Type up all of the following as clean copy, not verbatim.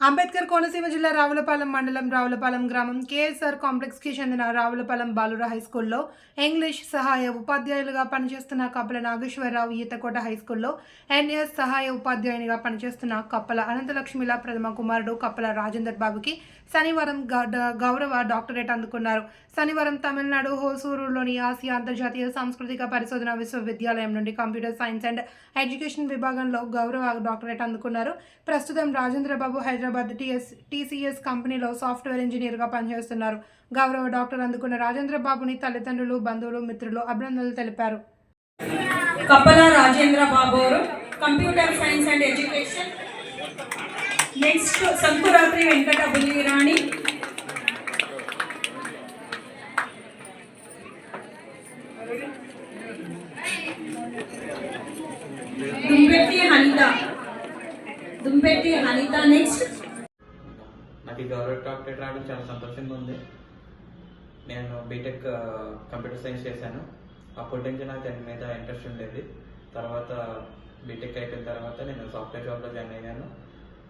అంబేద్కర్ కోనసీమ జిల్లా రావులపాలెం మండలం రావులపాలెం గ్రామం కేఎస్ఆర్ కాంప్లెక్స్కి చెందిన రావులపాలెం బాలుర హైస్కూల్లో ఇంగ్లీష్ సహాయ ఉపాధ్యాయులుగా పనిచేస్తున్న కప్పల నాగేశ్వరరావు ఈతకోట హైస్కూల్లో ఎన్ఎస్ సహాయ ఉపాధ్యాయునిగా పనిచేస్తున్న కప్పల అనంతలక్ష్మిల ప్రథమ కుమారుడు కప్పల రాజేందర్ బాబుకి శనివారం గౌరవ డాక్టరేట్ అందుకున్నారు. శనివారం తమిళనాడు హోసూరులోని ఆసియా అంతర్జాతీయ సాంస్కృతిక పరిశోధన విశ్వవిద్యాలయం నుండి కంప్యూటర్ సైన్స్ అండ్ ఎడ్యుకేషన్ విభాగంలో గౌరవ డాక్టరేట్ అందుకున్నారు. ప్రస్తుతం రాజేంద్ర బాబు హైదరాబాద్ టీసీఎస్ కంపెనీలో సాఫ్ట్వేర్ ఇంజనీర్గా పనిచేస్తున్నారు. గౌరవ డాక్టర్ అందుకున్న రాజేంద్ర బాబుని తల్లిదండ్రులు, బంధువులు, మిత్రులు అభినందనలు తెలిపారు. Kappala Rajendra Babu computer science and education. Next Sankurathri Venkata Bullirani. Dumpetti Hanitha next. నాకు ఈ గౌరవ డాక్టరేట్ రావడం చాలా సంతోషంగా ఉంది. నేను బీటెక్ కంప్యూటర్ సైన్స్ చేశాను. అప్పటి నుంచి నాకు దాని మీద ఇంట్రెస్ట్ ఉండేది. తర్వాత బీటెక్ అయిపోయిన తర్వాత నేను సాఫ్ట్వేర్ జాబ్లో జాయిన్ అయ్యాను.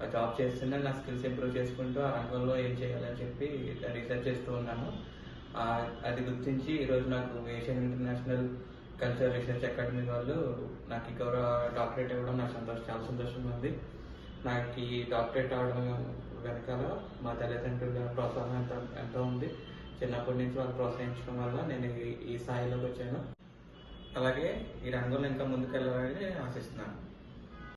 ఆ జాబ్ చేస్తున్నా నా స్కిల్స్ ఇంప్రూవ్ చేసుకుంటూ ఆ రంగంలో ఏం చేయాలని చెప్పి రీసెర్చ్ చేస్తూ ఉన్నాను. అది గుర్తించి ఈరోజు నాకు Asian international culture research academy వాళ్ళు నాకు ఈ గౌరవ డాక్టరేట్ ఇవ్వడం నాకు చాలా సంతోషంగా ఉంది. నాకు ఈ డాక్టరేట్ అవడం వెనకాల మా తల్లిదండ్రుల ప్రోత్సాహం ఎంతో ఉంది. చిన్నప్పటి నుంచి వాళ్ళు ప్రోత్సహించడం వల్ల నేను ఈ స్థాయిలోకి వచ్చాను. అలాగే ఈ రంగంలో ఇంకా ముందుకెళ్ళాలని ఆశిస్తున్నాను.